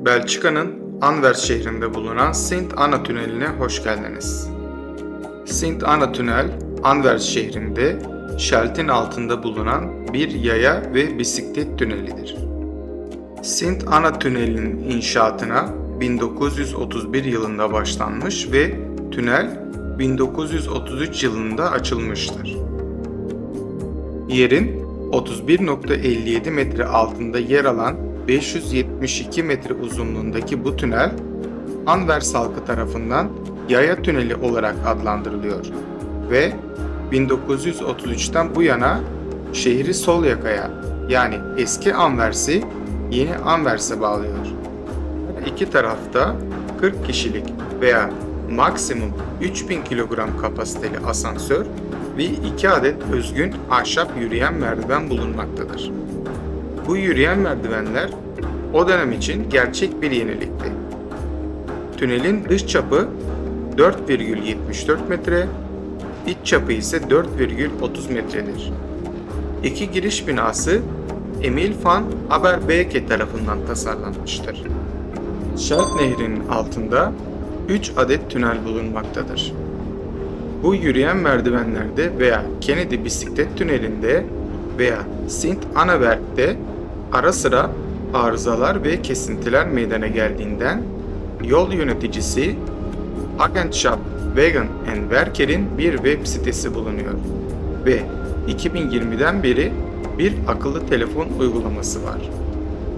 Belçika'nın Anvers şehrinde bulunan Sint Anna Tüneli'ne hoş geldiniz. Sint Anna Tünel, Anvers şehrinde Schelt'in altında bulunan bir yaya ve bisiklet tünelidir. Sint Anna Tüneli'nin inşaatına 1931 yılında başlanmış ve tünel 1933 yılında açılmıştır. Yerin 31,57 metre altında yer alan 572 metre uzunluğundaki bu tünel, Anvers halkı tarafından Yaya Tüneli olarak adlandırılıyor ve 1933'ten bu yana şehri sol yakaya, yani eski Anvers'i yeni Anvers'e bağlıyor. Her iki tarafta 40 kişilik veya maksimum 3000 kilogram kapasiteli asansör ve 2 adet özgün ahşap yürüyen merdiven bulunmaktadır. Bu yürüyen merdivenler o dönem için gerçek bir yenilikti. Tünelin dış çapı 4,74 metre, iç çapı ise 4,30 metredir. İki giriş binası Emil van Aberbeke tarafından tasarlanmıştır. Scheldt Nehri'nin altında 3 adet tünel bulunmaktadır. Bu yürüyen merdivenlerde veya Kennedy Bisiklet Tüneli'nde veya Sint Annaberg'de ara sıra arızalar ve kesintiler meydana geldiğinden yol yöneticisi Agentschap Wegen en Verkehr'in bir web sitesi bulunuyor ve 2020'den beri bir akıllı telefon uygulaması var.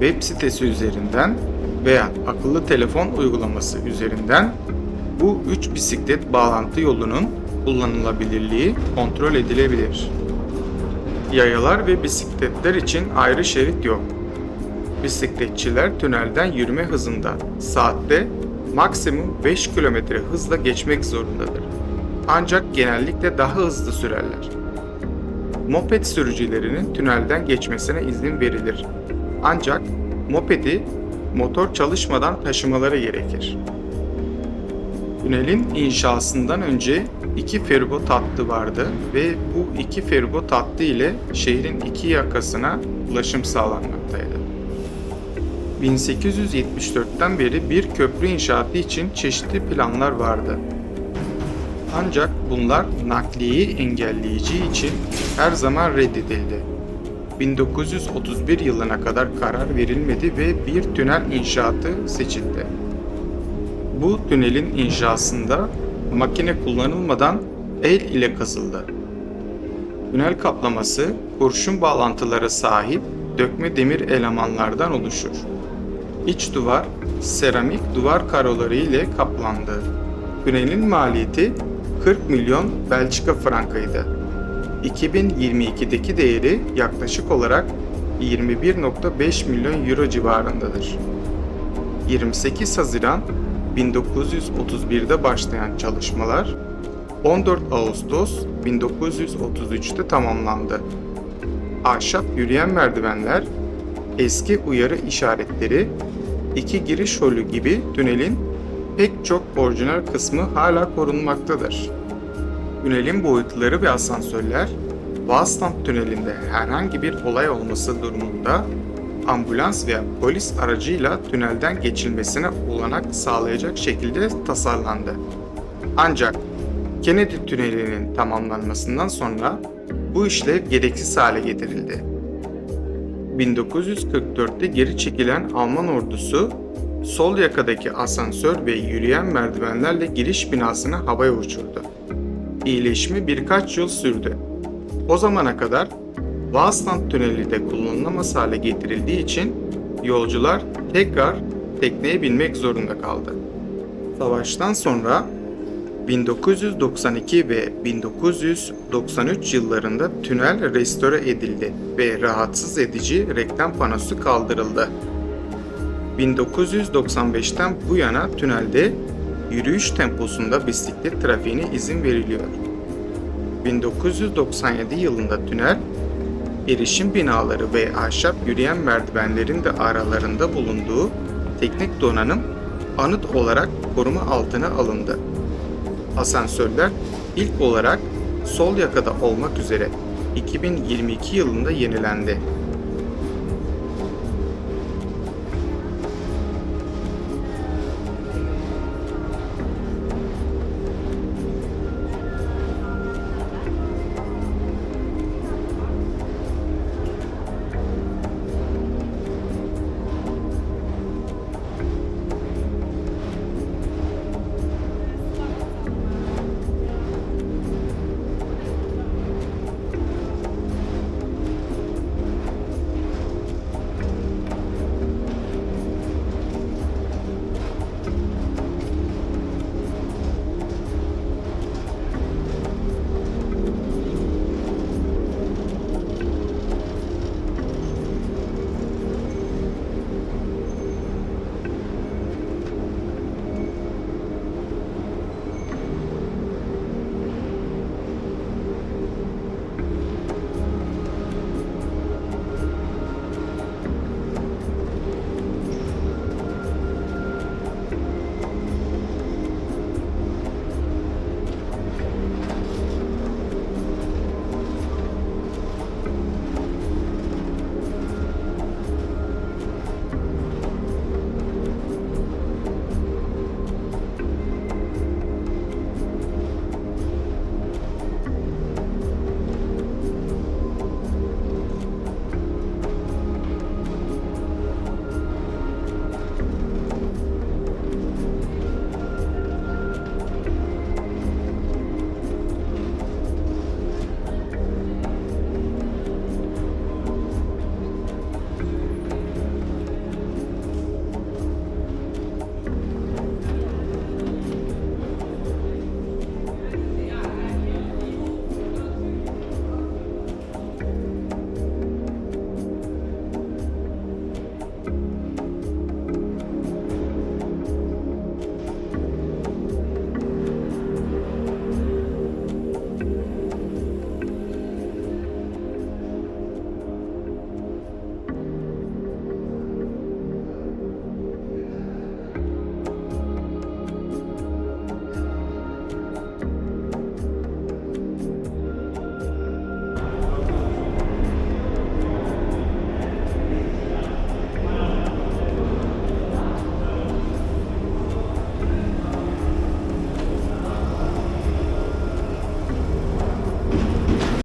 Web sitesi üzerinden veya akıllı telefon uygulaması üzerinden bu 3 bisiklet bağlantı yolunun kullanılabilirliği kontrol edilebilir. Yayalar ve bisikletler için ayrı şerit yok. Bisikletçiler tünelden yürüme hızında saatte maksimum 5 km hızla geçmek zorundadır. Ancak genellikle daha hızlı sürerler. Moped sürücülerinin tünelden geçmesine izin verilir. Ancak mopedi motor çalışmadan taşımaları gerekir. Tünelin inşasından önce 2 feribot hattı vardı ve bu 2 feribot hattı ile şehrin iki yakasına ulaşım sağlanmaktaydı. 1874'ten beri bir köprü inşaatı için çeşitli planlar vardı. Ancak bunlar nakliyeyi engelleyeceği için her zaman reddedildi. 1931 yılına kadar karar verilmedi ve bir tünel inşaatı seçildi. Bu tünelin inşasında makine kullanılmadan el ile kazıldı. Tünel kaplaması kurşun bağlantıları sahip dökme demir elemanlardan oluşur. İç duvar seramik duvar karoları ile kaplandı. Tünelin maliyeti 40 milyon Belçika frankıydı. 2022'deki değeri yaklaşık olarak 21,5 milyon euro civarındadır. 28 Haziran 1931'de başlayan çalışmalar 14 Ağustos 1933'te tamamlandı. Ahşap yürüyen merdivenler, eski uyarı işaretleri, iki giriş holü gibi tünelin pek çok orijinal kısmı hala korunmaktadır. Tünelin boyutları ve asansörler, Waasland Tüneli'nde herhangi bir olay olması durumunda ambulans veya polis aracıyla tünelden geçilmesine olanak sağlayacak şekilde tasarlandı. Ancak Kennedy Tüneli'nin tamamlanmasından sonra bu işlev gereksiz hale getirildi. 1944'te geri çekilen Alman ordusu sol yakadaki asansör ve yürüyen merdivenlerle giriş binasını havaya uçurdu. İyileşme birkaç yıl sürdü. O zamana kadar Waasland Tüneli de kullanılamaz hale getirildiği için yolcular tekrar tekneye binmek zorunda kaldı. Savaştan sonra 1992 ve 1993 yıllarında tünel restore edildi ve rahatsız edici reklam panosu kaldırıldı. 1995'ten bu yana tünelde yürüyüş temposunda bisiklet trafiğine izin veriliyor. 1997 yılında tünel, erişim binaları ve ahşap yürüyen merdivenlerin de aralarında bulunduğu teknik donanım anıt olarak koruma altına alındı. Asansörler ilk olarak sol yakada olmak üzere 2022 yılında yenilendi.